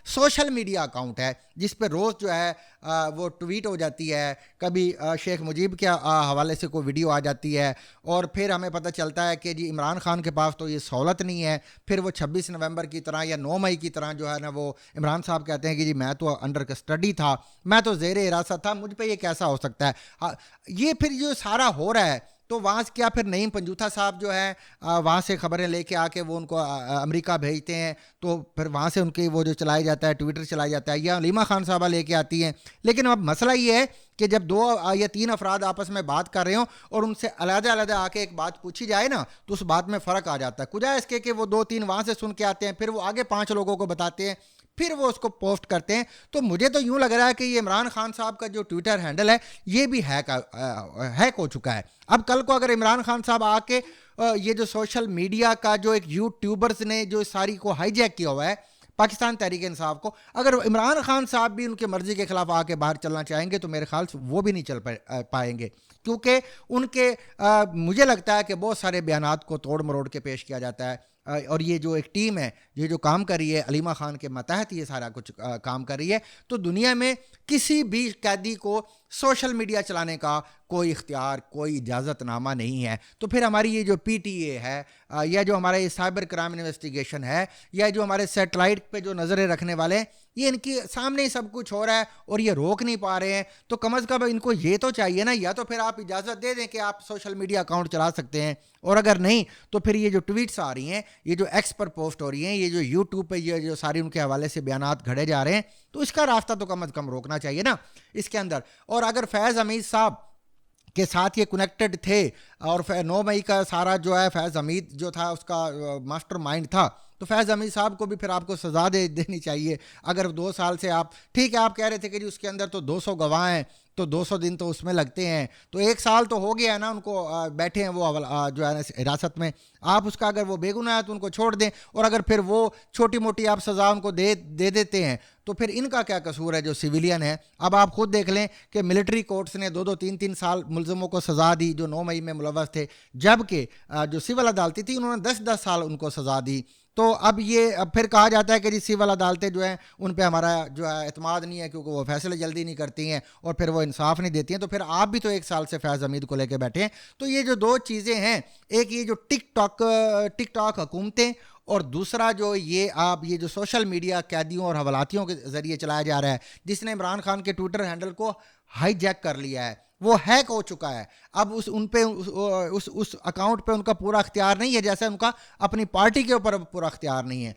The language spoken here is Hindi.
सोशल मीडिया अकाउंट है जिस पे रोज़ जो है वो ट्वीट हो जाती है। कभी शेख मुजीब के हवाले से कोई वीडियो आ जाती है और फिर हमें पता चलता है कि जी इमरान खान के पास तो ये सहूलत नहीं है। फिर वो 26 नवंबर की तरह या 9 मई की तरह जो है ना, वो इमरान साहब कहते हैं कि जी मैं तो अंडर कस्टडी था, मैं तो ज़ेर हिरासत था, मुझ पे ये कैसा हो सकता है। ये फिर जो सारा हो रहा है, तो वहाँ से क्या फिर नईम पंजूथा साहब जो है वहाँ से खबरें लेके आके वो उनको अमेरिका भेजते हैं, तो फिर वहाँ से उनके वो जो चलाया जाता है, ट्विटर चलाया जाता है, या अलीमा खान साहबा लेके आती हैं। लेकिन अब मसला ये है कि जब दो या तीन अफराद आपस में बात कर रहे हो और उनसे अलग अलग आके एक बात पूछी जाए ना, तो उस बात में फ़र्क आ जाता है। कुछ इसके कि वो दो तीन वहाँ से सुन के आते हैं, फिर वो आगे 5 लोगों को बताते हैं, फिर वो उसको पोस्ट करते हैं। तो मुझे तो यूं लग रहा है कि ये इमरान खान साहब का जो ट्विटर हैंडल है ये भी हैक हो चुका है। अब कल को अगर इमरान खान साहब आके ये जो सोशल मीडिया का जो एक यूट्यूबर्स ने जो सारी को हाईजैक किया हुआ है पाकिस्तान तहरीक इंसाफ को, अगर इमरान खान साहब भी उनके मर्जी के खिलाफ आके बाहर चलना चाहेंगे तो मेरे ख्याल से वो भी नहीं चल पाएंगे, क्योंकि उनके मुझे लगता है कि बहुत सारे बयानात को तोड़ मरोड़ के पेश किया जाता है। और ये जो एक टीम है, ये जो काम कर रही है अलीमा खान के मतहत ये सारा कुछ काम कर रही है, तो दुनिया में किसी भी कैदी को सोशल मीडिया चलाने का कोई इख्तियार, कोई इजाज़तनामा नहीं है। तो फिर हमारी ये जो पीटीए है या जो हमारा ये साइबर क्राइम इन्वेस्टिगेशन है, या जो हमारे सैटेलाइट पे जो नज़रें रखने वाले हैं, ये इनके सामने ही सब कुछ हो रहा है और ये रोक नहीं पा रहे हैं। तो कम अज़ कम इनको ये तो चाहिए ना, या तो फिर आप इजाज़त दे दें कि आप सोशल मीडिया अकाउंट चला सकते हैं, और अगर नहीं तो फिर ये जो ट्वीट्स आ रही हैं, ये जो एक्स पर पोस्ट हो रही हैं, ये जो यूट्यूब पे ये जो सारी उनके हवाले से बयानात घड़े जा रहे हैं, तो इसका रास्ता तो कम अज़ कम रोकना चाहिए ना इसके अंदर। और अगर फैज़ हमीद साहब के साथ ये कनेक्टेड थे और 9 मई का सारा जो है फैज़ हमीद जो था उसका मास्टर माइंड था, तो फैज़ हमीद साहब को भी फिर आपको सज़ा देनी चाहिए। अगर 2 साल से आप ठीक है, आप कह रहे थे कि जी उसके अंदर तो 200 गवाह हैं, तो 200 दिन तो उसमें लगते हैं, तो 1 साल तो हो गया है ना उनको बैठे हैं वो जो है ना हिरासत में। आप उसका अगर वो बेगुनाह है तो उनको छोड़ दें, और अगर फिर वो छोटी मोटी आप सज़ा उनको दे देते हैं तो फिर इनका क्या कसूर है जो सिविलियन है। अब आप खुद देख लें कि मिलिट्री कोर्ट्स ने 2-2 3-3 साल मुलजमों को सज़ा दी जो 9 मई में मुलव्वस थे, जबकि जो सिविल अदालती थी उन्होंने 10-10 साल उनको सज़ा दी। तो अब फिर कहा जाता है कि जी सिविल अदालतें जो हैं उन पे हमारा जो है एतमाद नहीं है, क्योंकि वो फैसले जल्दी नहीं करती हैं और फिर वो इंसाफ नहीं देती हैं। तो फिर आप भी तो 1 साल से फैज़ हमीद को लेकर बैठे हैं। तो ये जो दो चीज़ें हैं, एक ये जो टिकटॉक हुकूमतें, और दूसरा जो ये जो सोशल मीडिया कैदियों और हवालातियों के ज़रिए चलाया जा रहा है, जिसने इमरान खान के ट्विटर हैंडल को हाईजैक कर लिया है, वो हैक हो चुका है। अब उन पे उस अकाउंट पे उनका पूरा अख्तियार नहीं है, जैसे उनका अपनी पार्टी के ऊपर पूरा अख्तियार नहीं है।